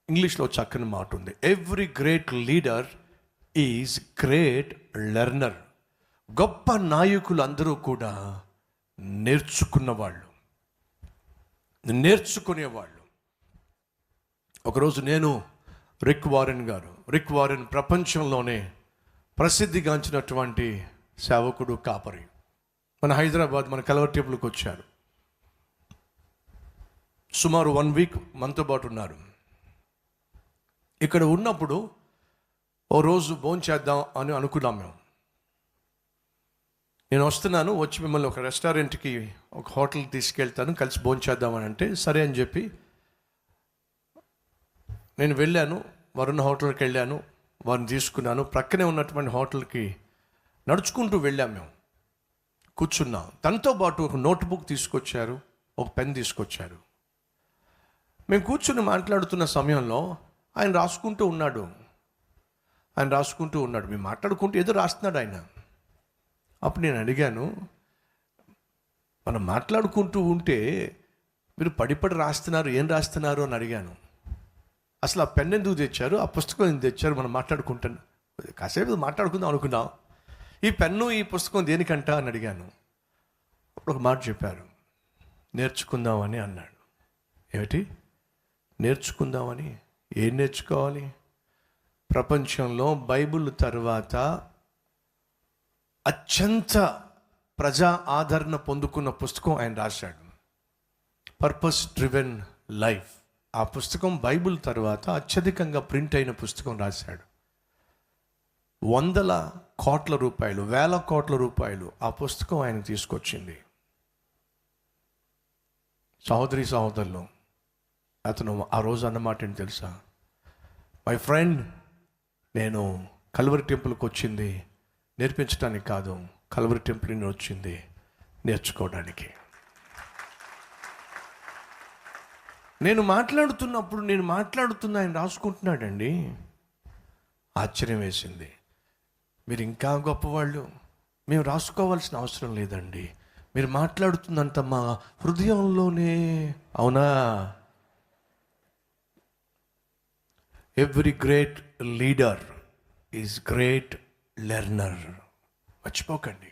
ఇంగ్లీష్లో చక్కని మాట ఉంది. Every great leader is great learner. గొప్ప నాయకులు అందరూ కూడా నేర్చుకునేవాళ్ళు. ఒకరోజు నేను రిక్ వారెన్ ప్రపంచంలోనే ప్రసిద్ధిగాంచినటువంటి సేవకుడు, కాపరి, మన హైదరాబాద్, మన కల్వర్ టెంపుల్కి వచ్చారు. సుమారు 1 వీక్ మనతో పాటు ఉన్నారు. ఇక్కడ ఉన్నప్పుడు ఓ రోజు భోంచేద్దాం అని అనుకున్నాం మేము. నేను వస్తున్నాను, వచ్చి మిమ్మల్ని ఒక రెస్టారెంట్కి, ఒక హోటల్కి తీసుకెళ్తాను, కలిసి భోంచేద్దామని అంటే సరే అని చెప్పి నేను వెళ్ళాను. వరుణ్ హోటల్కి వెళ్ళాను, వారిని తీసుకున్నాను. ప్రక్కనే ఉన్నటువంటి హోటల్కి నడుచుకుంటూ వెళ్ళాము. మేము కూర్చున్నాం. తనతో పాటు ఒక నోట్బుక్ తీసుకొచ్చారు, ఒక పెన్ తీసుకొచ్చారు. మేము కూర్చుని మాట్లాడుతున్న సమయంలో ఆయన రాసుకుంటూ ఉన్నాడు. మేము మాట్లాడుకుంటూ ఏదో రాస్తున్నాడు ఆయన. అప్పుడు నేను అడిగాను, మనం మాట్లాడుకుంటూ ఉంటే మీరు పడిపడి రాస్తున్నారు, ఏం రాస్తున్నారు అని అడిగాను. అసలు ఆ పెన్ ఎందుకు తెచ్చారు, ఆ పుస్తకం ఎందుకు తెచ్చారు, మనం మాట్లాడుకుంటాను, కాసేపు మాట్లాడుకుందాం అనుకున్నాం, ఈ పెన్ను ఈ పుస్తకం దేనికంట అని అడిగాను. అప్పుడు ఒక మాట చెప్పారు, నేర్చుకుందామని అన్నాడు. ఏమిటి నేర్చుకుందామని? ఏం నేర్చుకోవాలి? ప్రపంచంలో బైబిల్ తర్వాత అత్యంత ప్రజా ఆదరణ పొందుకున్న పుస్తకం ఆయన రాశాడు, పర్పస్ డ్రివెన్ లైఫ్. ఆ పుస్తకం బైబిల్ తర్వాత అత్యధికంగా ప్రింట్ అయిన పుస్తకం రాశాడు. 100 కోట్ల రూపాయలు, 1000 కోట్ల రూపాయలు ఆ పుస్తకం ఆయన తీసుకొచ్చింది. సహోదరులు, అతను ఆ రోజు అన్నమాట ఏంటి తెలుసా? మై ఫ్రెండ్, నేను కల్వరి టెంపుల్కి వచ్చింది నేర్పించడానికి కాదు, కల్వరి టెంపుల్ నేను వచ్చింది నేర్చుకోవడానికి. నేను మాట్లాడుతున్నా ఆయన రాసుకుంటున్నాడండి. ఆశ్చర్యం వేసింది. మీరు ఇంకా గొప్పవాళ్ళు, మేము రాసుకోవాల్సిన అవసరం లేదండి, మీరు మాట్లాడుతుందంత మా హృదయంలోనే. అవునా? Every great leader is great learner. మర్చిపోకండి.